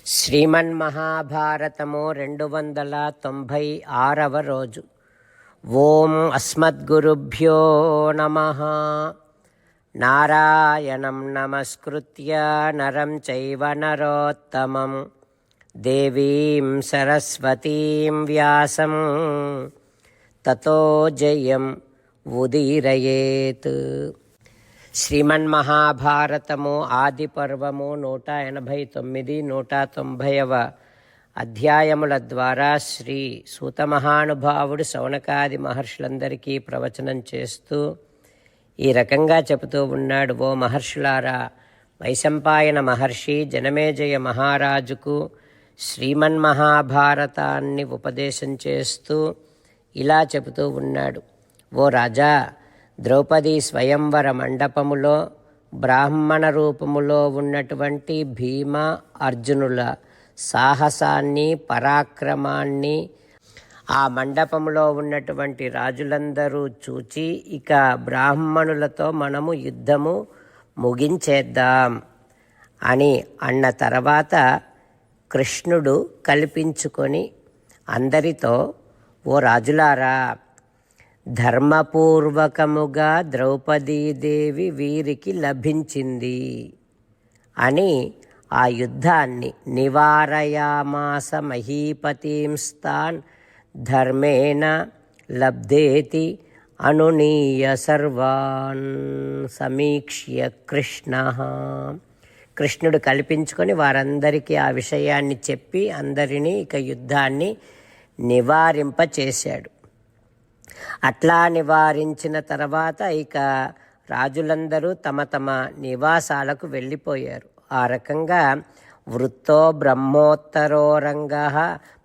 శ్రీమన్మహాభారతము 296వ రోజు. ఓం అస్మద్గురుభ్యో నమః. నారాయణం నమస్కృత్య నరం చైవ నరోత్తమం దేవీం సరస్వతీం వ్యాసం తతో జయం ఉదీరయేత్. శ్రీమన్మహాభారతము ఆది పర్వము 189, 190వ అధ్యాయముల ద్వారా శ్రీ సూత మహానుభావుడు శౌనకాది మహర్షులందరికీ ప్రవచనం చేస్తూ ఈ రకంగా చెబుతూ ఉన్నాడు. ఓ మహర్షులారా, వైశంపాయన మహర్షి జనమేజయ మహారాజుకు శ్రీమన్మహాభారతాన్ని ఉపదేశం చేస్తూ ఇలా చెబుతూ ఉన్నాడు. ఓ రాజా, ద్రౌపది స్వయంవర మండపములో బ్రాహ్మణ రూపములో ఉన్నటువంటి భీమ అర్జునుల సాహసాన్ని, పరాక్రమాన్ని ఆ మండపంలో ఉన్నటువంటి రాజులందరూ చూచి ఇక బ్రాహ్మణులతో మనము యుద్ధము ముగించేద్దాం అని అన్న తర్వాత కృష్ణుడు కల్పించుకొని అందరితో, ఓ రాజులారా, ధర్మపూర్వకముగా ద్రౌపదీదేవి వీరికి లభించింది అని ఆ యుద్ధాన్ని నివారయామాస మహీపతింస్తాన్ ధర్మేణ లబ్ధేతి అనునీయ సర్వాన్ సమీక్ష్య కృష్ణ. కృష్ణుడు కల్పించుకొని వారందరికీ ఆ విషయాన్ని చెప్పి అందరినీ ఇక యుద్ధాన్ని నివారింపచేశాడు. అట్లా నివారించిన తర్వాత ఇక రాజులందరూ తమ తమ నివాసాలకు వెళ్ళిపోయారు. ఆ రకంగా వృత్తో బ్రహ్మోత్తరోరంగ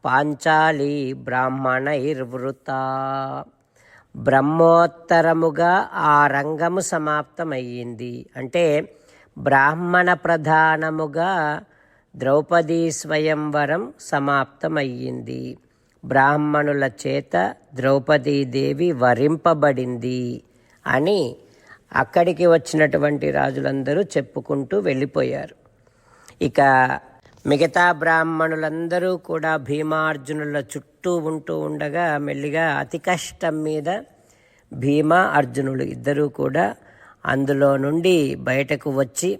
పాంచాలి బ్రాహ్మణైర్వృత. బ్రహ్మోత్తరముగా ఆ రంగము సమాప్తమయ్యింది. అంటే బ్రాహ్మణ ప్రధానముగా ద్రౌపదీ స్వయంవరం సమాప్తమయ్యింది. బ్రాహ్మణుల చేత ద్రౌపదీదేవి వరింపబడింది అని అక్కడికి వచ్చినటువంటి రాజులందరూ చెప్పుకుంటూ వెళ్ళిపోయారు. ఇక మిగతా బ్రాహ్మణులందరూ కూడా భీమార్జునుల చుట్టూ ఉంటూ ఉండగా మెల్లిగా అతి కష్టం మీద భీమ అర్జునులు ఇద్దరూ కూడా అందులో నుండి బయటకు వచ్చి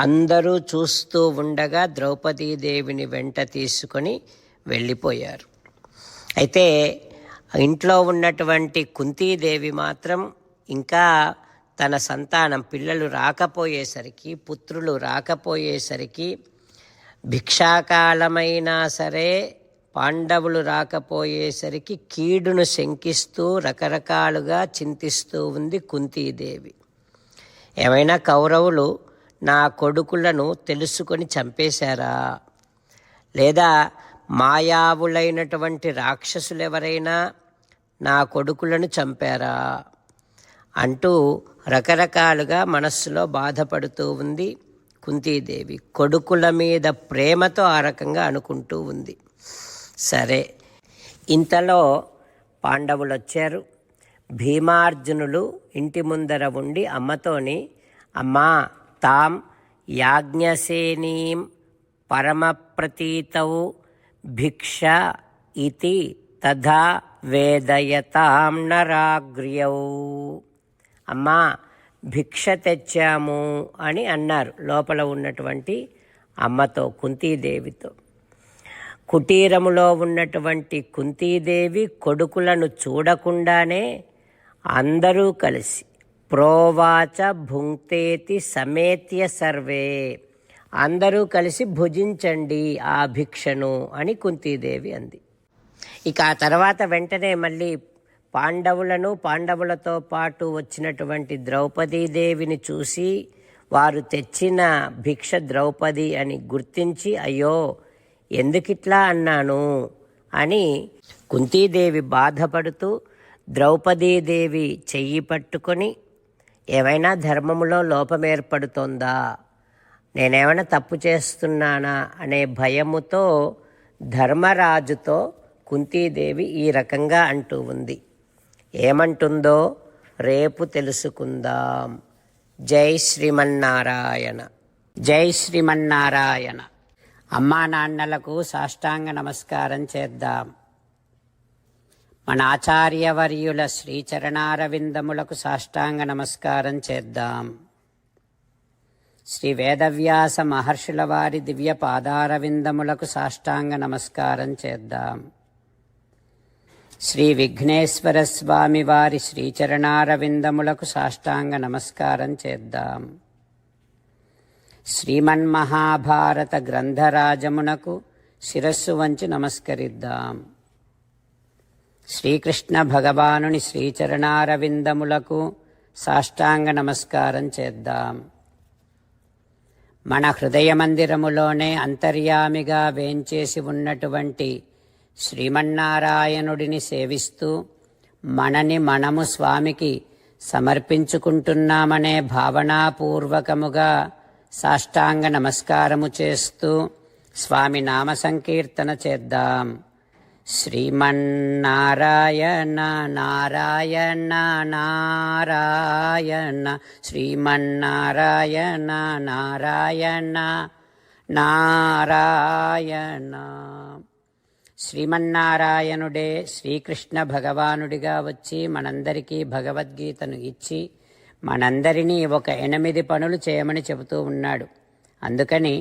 అందరూ చూస్తూ ఉండగా ద్రౌపదీదేవిని వెంట తీసుకొని వెళ్ళిపోయారు. అయితే ఇంట్లో ఉన్నటువంటి కుంతీదేవి మాత్రం ఇంకా తన సంతానం పిల్లలు రాకపోయేసరికి, పుత్రులు రాకపోయేసరికి, భిక్షాకాలమైనా సరే పాండవులు రాకపోయేసరికి కీడును శంకిస్తూ రకరకాలుగా చింతిస్తూ ఉంది కుంతీదేవి. ఏమైనా కౌరవులు నా కొడుకులను తెలుసుకొని చంపేశారా, లేదా మాయావులైనటువంటి రాక్షసులు ఎవరైనా నా కొడుకులను చంపారా అంటూ రకరకాలుగా మనస్సులో బాధపడుతూ ఉంది కుంతీదేవి. కొడుకుల మీద ప్రేమతో ఆ రకంగా అనుకుంటూ ఉంది. సరే, ఇంతలో పాండవులు వచ్చారు. భీమార్జునులు ఇంటి ముందర ఉండి అమ్మతోని, అమ్మా, తాం యాజ్ఞసేనీం పరమప్రతీతౌ భిక్ష ఇతి తథా వేదయతాం నరాగ్ర్యౌ. అమ్మా, భిక్ష తెచ్చాము అని అన్నారు లోపల ఉన్నటువంటి అమ్మతో, కుంతీదేవితో. కుటీరములో ఉన్నటువంటి కుంతీదేవి కొడుకులను చూడకుండానే అందరూ కలిసి ప్రోవాచ భుంక్తేతి సమేత్య సర్వే, అందరూ కలిసి భుజించండి ఆ భిక్షను అని కుంతీదేవి అంది. ఇక ఆ తర్వాత వెంటనే మళ్ళీ పాండవులను, పాండవులతో పాటు వచ్చినటువంటి ద్రౌపదీదేవిని చూసి వారు తెచ్చిన భిక్ష ద్రౌపది అని గుర్తించి, అయ్యో ఎందుకిట్లా అన్నాను అని కుంతీదేవి బాధపడుతూ ద్రౌపదీదేవి చెయ్యి పట్టుకొని, ఏమైనా ధర్మములో లోపం ఏర్పడుతోందా, నేనేమైనా తప్పు చేస్తున్నానా అనే భయముతో ధర్మరాజుతో కుంతీదేవి ఈ రకంగా అంటూ ఉంది. ఏమంటుందో రేపు తెలుసుకుందాం. జై శ్రీమన్నారాయణ. జై శ్రీమన్నారాయణ. అమ్మా నాన్నలకు సాష్టాంగ నమస్కారం చేద్దాం. మన ఆచార్యవర్యుల శ్రీచరణారవిందములకు సాష్టాంగ నమస్కారం చేద్దాం. శ్రీ వేదవ్యాస మహర్షుల వారి దివ్య పాదారవిందములకు సాష్టాంగ నమస్కారం చేద్దాం. శ్రీ విఘ్నేశ్వర స్వామి వారి శ్రీచరణారవిందములకు సాష్టాంగ నమస్కారం చేద్దాం. శ్రీమన్మహాభారత గ్రంథరాజమునకు శిరస్సు వంచి నమస్కరిద్దాం. శ్రీకృష్ణ భగవానుని శ్రీచరణారవిందములకు సాష్టాంగ నమస్కారం చేద్దాం. మన హృదయ మందిరములోనే అంతర్యామిగా వేంచేసి ఉన్నటువంటి శ్రీమన్నారాయణుడిని సేవిస్తూ మనని మనము స్వామికి సమర్పించుకుంటున్నామనే భావనాపూర్వకముగా సాష్టాంగ నమస్కారము చేస్తూ స్వామి నామ సంకీర్తన చేద్దాం. శ్రీమన్నారాయణ నారాయణ నారాయణ శ్రీమన్నారాయణ నారాయణ నారాయణ. శ్రీమన్నారాయణుడే శ్రీకృష్ణ భగవానుడిగా వచ్చి మనందరికీ భగవద్గీతను ఇచ్చి మనందరినీ ఒక 8 పనులు చేయమని చెబుతూ ఉన్నాడు. అందుకని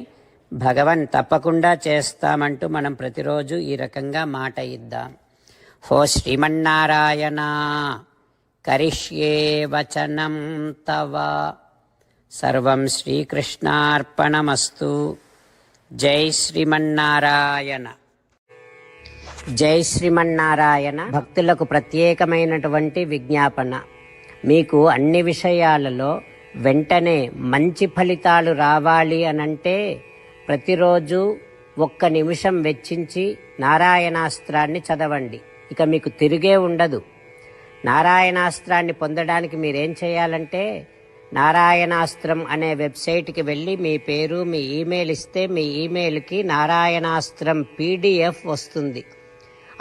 భగవన్ తప్పకుండా చేస్తామంటూ మనం ప్రతిరోజు ఈ రకంగా మాట ఇద్దాం. హో శ్రీమన్నారాయణ కరిష్యే వచనం తవ సర్వం శ్రీకృష్ణార్పణమస్తు. జై శ్రీమన్నారాయణ. జై శ్రీమన్నారాయణ. భక్తులకు ప్రత్యేకమైనటువంటి విజ్ఞాపన. మీకు అన్ని విషయాలలో వెంటనే మంచి ఫలితాలు రావాలి అనంటే ప్రతిరోజు 1 నిమిషం వెచ్చించి నారాయణాస్త్రాన్ని చదవండి. ఇక మీకు తిరిగే ఉండదు. నారాయణాస్త్రాన్ని పొందడానికి మీరేం చేయాలంటే నారాయణాస్త్రం అనే వెబ్సైట్కి వెళ్ళి మీ పేరు మీ ఈమెయిల్ ఇస్తే మీ ఈమెయిల్కి నారాయణాస్త్రం PDF వస్తుంది.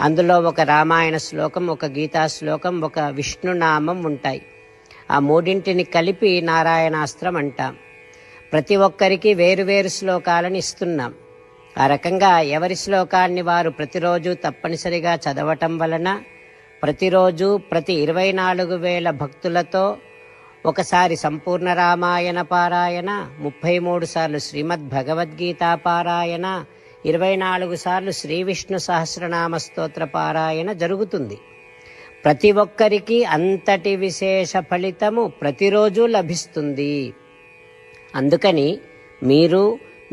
అందులో ఒక రామాయణ శ్లోకం, ఒక గీతా శ్లోకం, ఒక విష్ణునామం ఉంటాయి. ఆ 3 కలిపి నారాయణాస్త్రం అంటాం. ప్రతి ఒక్కరికి వేరువేరు శ్లోకాలను ఇస్తున్నాం. ఆ రకంగా ఎవరి శ్లోకాన్ని వారు ప్రతిరోజు తప్పనిసరిగా చదవటం వలన ప్రతిరోజు ప్రతి 24,000 భక్తులతో ఒకసారి సంపూర్ణ రామాయణ పారాయణ, 33 సార్లు శ్రీమద్ భగవద్గీత పారాయణ, 24 సార్లు శ్రీ విష్ణు సహస్రనామ స్తోత్ర పారాయణ జరుగుతుంది. ప్రతి ఒక్కరికి అంతటి విశేష ఫలితము ప్రతిరోజు లభిస్తుంది. అందుకని మీరు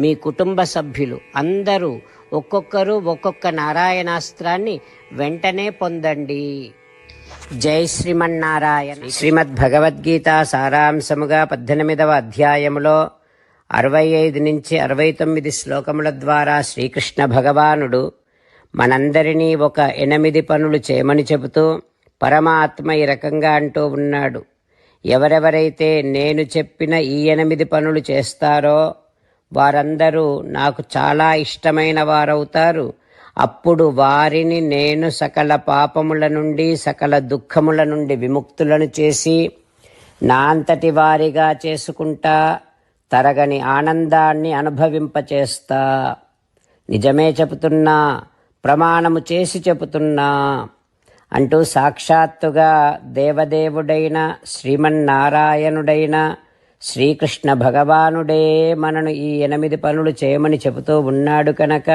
మీ కుటుంబ సభ్యులు అందరూ ఒక్కొక్కరు ఒక్కొక్క నారాయణాస్త్రాన్ని వెంటనే పొందండి. జై శ్రీమన్నారాయణ. శ్రీమద్ భగవద్గీత సారాంశముగా 18వ అధ్యాయములో 65 నుంచి 69 శ్లోకముల ద్వారా శ్రీకృష్ణ భగవానుడు మనందరినీ ఒక 8 పనులు చేయమని చెబుతూ పరమాత్మ ఈ రకంగా అంటూ ఉన్నాడు. ఎవరెవరైతే నేను చెప్పిన ఈ 8 పనులు చేస్తారో వారందరూ నాకు చాలా ఇష్టమైన వారవుతారు. అప్పుడు వారిని నేను సకల పాపముల నుండి సకల దుఃఖముల నుండి విముక్తులను చేసి నా అంతటి వారిగా చేసుకుంటా, తరగని ఆనందాన్ని అనుభవింపచేస్తా. నిజమే చెబుతున్నా, ప్రమాణము చేసి చెబుతున్నా అంటూ సాక్షాత్తుగా దేవదేవుడైన శ్రీమన్నారాయణుడైన శ్రీకృష్ణ భగవానుడే మనను ఈ 8 పనులు చేయమని చెబుతూ ఉన్నాడు కనుక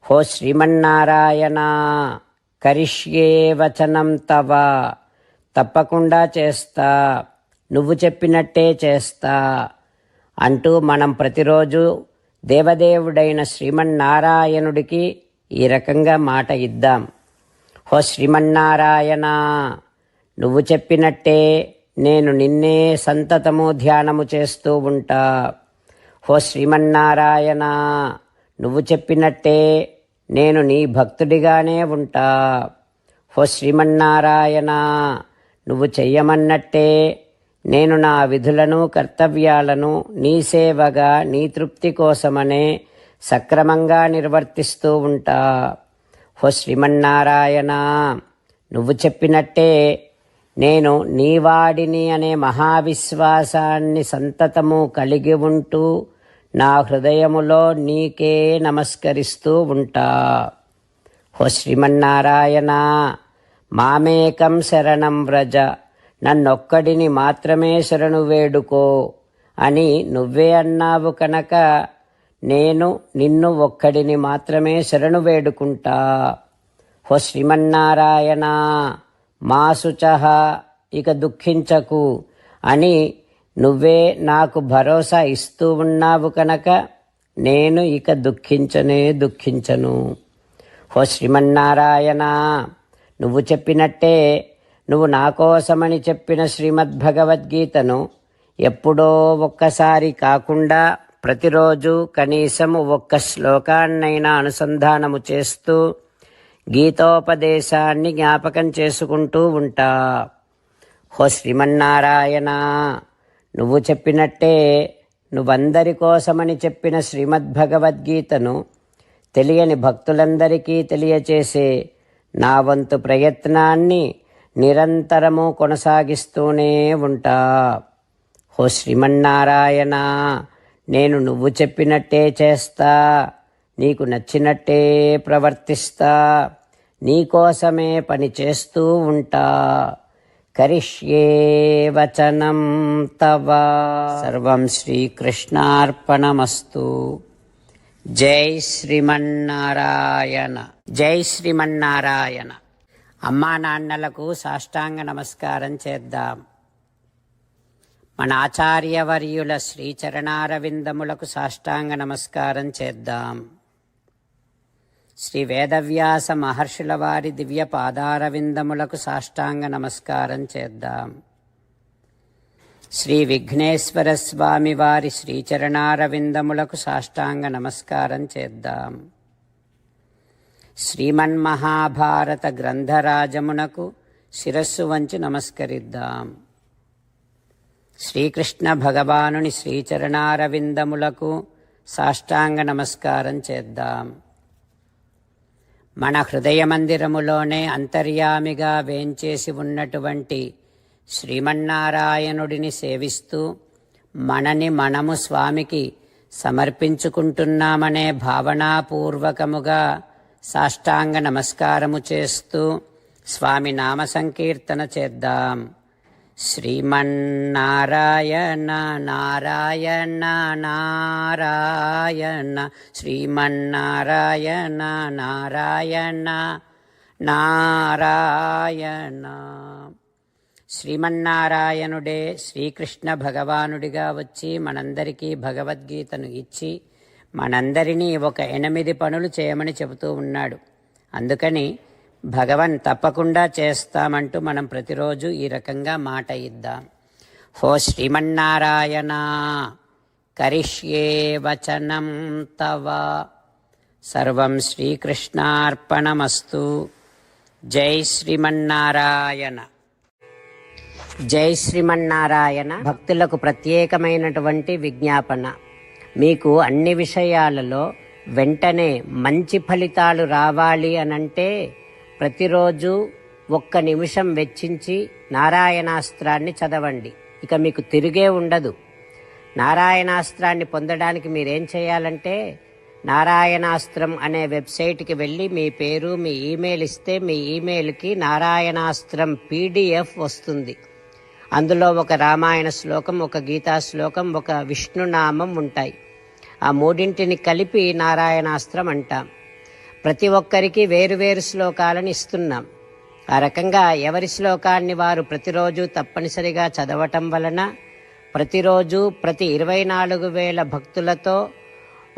హో శ్రీమన్నారాయణ కరిష్యే వచనం తవ, తప్పకుండా చేస్తా, నువ్వు చెప్పినట్టే చేస్తా అంటూ మనం ప్రతిరోజు దేవదేవుడైన శ్రీమన్నారాయణుడికి ఈ రకంగా మాట ఇద్దాం. హో శ్రీమన్నారాయణ, నువ్వు చెప్పినట్టే నేను నిన్నే సంతతము ధ్యానము చేస్తూ ఉంటా. హో శ్రీమన్నారాయణ, నువ్వు చెప్పినట్టే నేను నీ భక్తుడిగానే ఉంటా. హో శ్రీమన్నారాయణ, నువ్వు చెయ్యమన్నట్టే నేను నా విధులను కర్తవ్యాలను నీ సేవగా నీ తృప్తి కోసమనే సక్రమంగా నిర్వర్తిస్తూ ఉంటా. హో శ్రీమన్నారాయణ, నువ్వు చెప్పినట్టే నేను నీవాడిని అనే మహావిశ్వాసాన్ని సంతతము కలిగి ఉంటూ నా హృదయములో నీకే నమస్కరిస్తూ ఉంటా. ఓ శ్రీమన్నారాయణ, మామేకం శరణం వ్రజ, నన్నొక్కడిని మాత్రమే శరణు వేడుకో అని నువ్వే అన్నావు కనుక నేను నిన్ను ఒక్కడిని మాత్రమే శరణు వేడుకుంటా. ఓ శ్రీమన్నారాయణ, మా శుచః, ఇక దుఃఖించకు అని నువ్వే నాకు భరోసా ఇస్తూ ఉన్నావు కనుక నేను ఇక దుఃఖించను. ఓ శ్రీమన్నారాయణ, నువ్వు చెప్పినట్టే నువ్వు నా కోసమని చెప్పిన శ్రీమద్భగవద్గీతను ఎప్పుడో ఒక్కసారి కాకుండా ప్రతిరోజు కనీసము ఒక్క శ్లోకాన్నైనా అనుసంధానము చేస్తూ గీతోపదేశాన్ని జ్ఞాపకం చేసుకుంటూ ఉంటా. ఓ శ్రీమన్నారాయణ, నువ్వు చెప్పినట్టే నువ్వందరి కోసమని చెప్పిన శ్రీమద్భగవద్గీతను తెలియని భక్తులందరికీ తెలియచేసే నా వంతు ప్రయత్నాన్ని నిరంతరము కొనసాగిస్తూనే ఉంటా. ఓ శ్రీమన్నారాయణ, నేను నువ్వు చెప్పినట్టే చేస్తా, నీకు నచ్చినట్టే ప్రవర్తిస్తా, నీకోసమే పని చేస్తూ ఉంటా. కరిష్యే వచనం తవ. సర్వం శ్రీకృష్ణార్పణమస్తు. జై శ్రీమన్నారాయణ. జై శ్రీమన్నారాయణ. అమ్మా నాన్నలకు సాష్టాంగ నమస్కారం చేద్దాం. మన ఆచార్యవర్యుల శ్రీచరణారవిందములకు సాష్టాంగ నమస్కారం చేద్దాం. శ్రీ వేదవ్యాస మహర్షుల వారి దివ్య పాదారవిందములకు సాష్టాంగ నమస్కారం చేద్దాం. శ్రీ విఘ్నేశ్వర స్వామి వారి శ్రీచరణారవిందములకు సాష్టాంగ నమస్కారం చేద్దాం. శ్రీమన్మహాభారత గ్రంథరాజమునకు శిరస్సు వంచి నమస్కరిద్దాం. శ్రీకృష్ణ భగవానుని శ్రీచరణారవిందములకు సాష్టాంగ నమస్కారం చేద్దాం. మన హృదయ మందిరములోనే అంతర్యామిగా వేంచేసి ఉన్నటువంటి శ్రీమన్నారాయణుడిని సేవిస్తూ మనని మనము స్వామికి సమర్పించుకుంటున్నామనే భావనాపూర్వకముగా సాష్టాంగ నమస్కారము చేస్తూ స్వామి నామ సంకీర్తన చేద్దాం. శ్రీమన్నారాయణ నారాయణ నారాయణ, శ్రీమన్నారాయణ నారాయణ నారాయణ. శ్రీమన్నారాయణుడే శ్రీకృష్ణ భగవానుడిగా వచ్చి మనందరికీ భగవద్గీతను ఇచ్చి మనందరినీ ఒక 8 పనులు చేయమని చెబుతూ ఉన్నాడు. అందుకని భగవన్ తప్పకుండా చేస్తామంటూ మనం ప్రతిరోజు ఈ రకంగా మాట ఇద్దాం. ఓ శ్రీమన్నారాయణ, కరిష్యే వచనం తవ. సర్వం శ్రీకృష్ణార్పణమస్తు. జై శ్రీమన్నారాయణ. జై శ్రీమన్నారాయణ. భక్తులకు ప్రత్యేకమైనటువంటి విజ్ఞాపన. మీకు అన్ని విషయాలలో వెంటనే మంచి ఫలితాలు రావాలి అనంటే ప్రతిరోజు 1 నిమిషం వెచ్చించి నారాయణాస్త్రాన్ని చదవండి. ఇక మీకు తిరిగే ఉండదు. నారాయణాస్త్రాన్ని పొందడానికి మీరేం చేయాలంటే నారాయణాస్త్రం అనే వెబ్సైట్కి వెళ్ళి మీ పేరు, మీ ఈమెయిల్ ఇస్తే మీ ఈమెయిల్కి నారాయణాస్త్రం PDF వస్తుంది. అందులో ఒక రామాయణ శ్లోకం, ఒక గీతా శ్లోకం, ఒక విష్ణునామం ఉంటాయి. ఆ 3 కలిపి నారాయణాస్త్రం అంటాం. ప్రతి ఒక్కరికి వేరువేరు శ్లోకాలను ఇస్తున్నాం. ఆ రకంగా ఎవరి శ్లోకాన్ని వారు ప్రతిరోజు తప్పనిసరిగా చదవటం వలన ప్రతిరోజు ప్రతి 24,000 భక్తులతో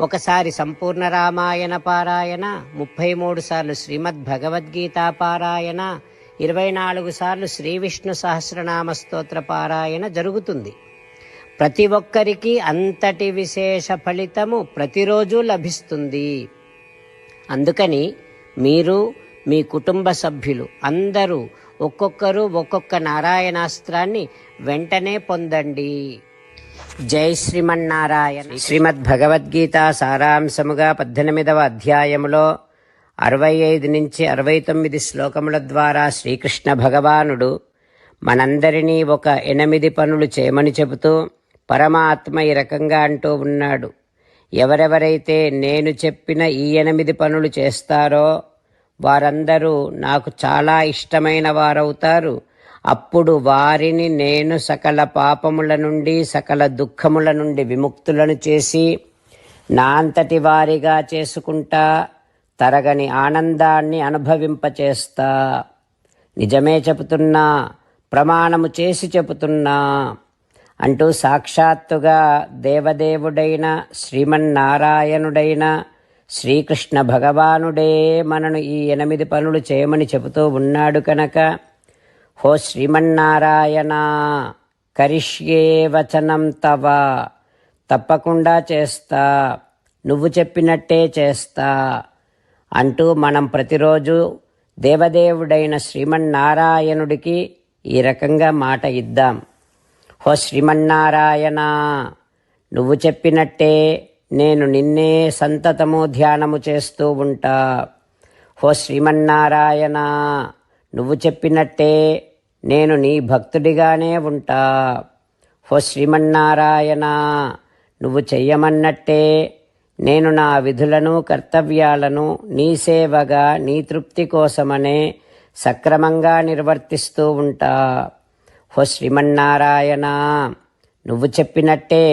ఒకసారి సంపూర్ణ రామాయణ పారాయణ, 33 సార్లు శ్రీమద్ భగవద్గీత పారాయణ, 24 సార్లు శ్రీ విష్ణు సహస్రనామ స్తోత్ర పారాయణ జరుగుతుంది. ప్రతి ఒక్కరికి అంతటి విశేష ఫలితము ప్రతిరోజు లభిస్తుంది. అందుకని మీరు, మీ కుటుంబ సభ్యులు అందరూ ఒక్కొక్కరు ఒక్కొక్క నారాయణాస్త్రాన్ని వెంటనే పొందండి. జై శ్రీమన్నారాయణ. శ్రీమద్ భగవద్గీత సారాంశముగా 18వ అధ్యాయములో 65 నుంచి 69 శ్లోకముల ద్వారా శ్రీకృష్ణ భగవానుడు మనందరినీ ఒక 8 పనులు చేయమని చెబుతూ పరమాత్మ ఈ రకంగా అంటూ ఉన్నాడు. ఎవరెవరైతే నేను చెప్పిన ఈ 8 పనులు చేస్తారో వారందరూ నాకు చాలా ఇష్టమైన వారవుతారు. అప్పుడు వారిని నేను సకల పాపముల నుండి సకల దుఃఖముల నుండి విముక్తులను చేసి నా అంతటి వారిగా చేసుకుంటా, తరగని ఆనందాన్ని అనుభవింపచేస్తా. నిజమే చెబుతున్నా, ప్రమాణము చేసి చెబుతున్నా అంటూ సాక్షాత్తుగా దేవదేవుడైన శ్రీమన్నారాయణుడైన శ్రీకృష్ణ భగవానుడే మనను ఈ 8 పనులు చేయమని చెబుతూ ఉన్నాడు కనుక, హో శ్రీమన్నారాయణ, కరిష్యే వచనం తవ, తప్పకుండా చేస్తా, నువ్వు చెప్పినట్టే చేస్తా అంటూ మనం ప్రతిరోజు దేవదేవుడైన శ్రీమన్నారాయణుడికి ఈ రకంగా మాట ఇద్దాం. హో శ్రీమన్నారాయణ, నువ్వు చెప్పినట్టే నేను నిన్నే సంతతము ధ్యానము చేస్తూ ఉంటా. హో శ్రీమన్నారాయణ, నువ్వు చెప్పినట్టే నేను నీ భక్తుడిగానే ఉంటా. హో శ్రీమన్నారాయణ, నువ్వు చెయ్యమన్నట్టే నేను నా విధులను కర్తవ్యాలను నీ సేవగా నీ తృప్తి కోసమనే సక్రమంగా నిర్వర్తిస్తూ ఉంటా. హో శ్రీమన్నారాయణ, నువ్వు చెప్పినట్టే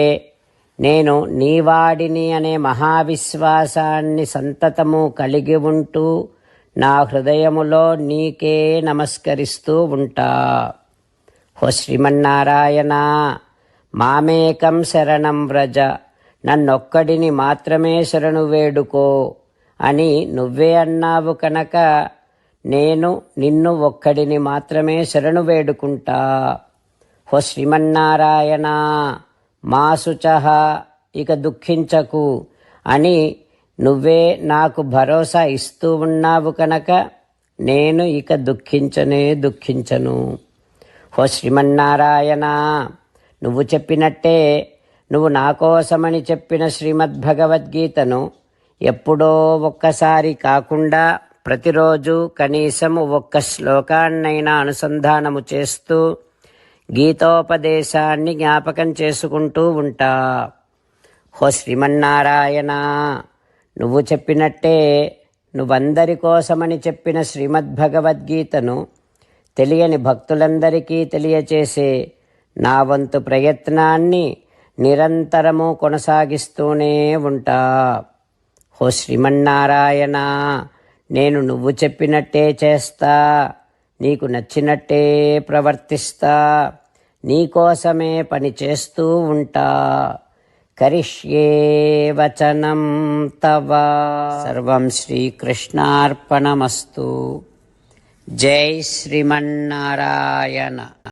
నేను నీవాడిని అనే మహావిశ్వాసాన్ని సంతతము కలిగి ఉంటూ నా హృదయములో నీకే నమస్కరిస్తూ ఉంటా. హో శ్రీమన్నారాయణ, మామేకం శరణం వ్రజ, నన్నొక్కడిని మాత్రమే శరణు వేడుకో అని నువ్వే అన్నావు కనుక నేను నిన్ను ఒక్కడిని మాత్రమే శరణు వేడుకుంటా. హో శ్రీమన్నారాయణ, మా శుచః, ఇక దుఃఖించకు అని నువ్వే నాకు భరోసా ఇస్తూ ఉన్నావు కనుక నేను ఇక దుఃఖించను. హో శ్రీమన్నారాయణ, నువ్వు చెప్పినట్టే నువ్వు నా కోసమని చెప్పిన శ్రీమద్భగవద్గీతను ఎప్పుడో ఒక్కసారి కాకుండా ప్రతిరోజు కనీసము ఒక్క శ్లోకాన్నైనా అనుసంధానము చేస్తూ గీతోపదేశాన్ని జ్ఞాపకం చేసుకుంటూ ఉంటా. హో శ్రీమన్నారాయణ, నువ్వు చెప్పినట్టే నువ్వందరి కోసమని చెప్పిన శ్రీమద్భగవద్గీతను తెలియని భక్తులందరికీ తెలియచేసే నా వంతు ప్రయత్నాన్ని నిరంతరము కొనసాగిస్తూనే ఉంటా. హో శ్రీమన్నారాయణ, నేను నువ్వు చెప్పినట్టే చేస్తా, నీకు నచ్చినట్టే ప్రవర్తిస్తా, నీకోసమే పని చేస్తూ ఉంటా. కరిష్యే వచనం తవ. సర్వం శ్రీకృష్ణార్పణమస్తు. జై శ్రీమన్నారాయణ.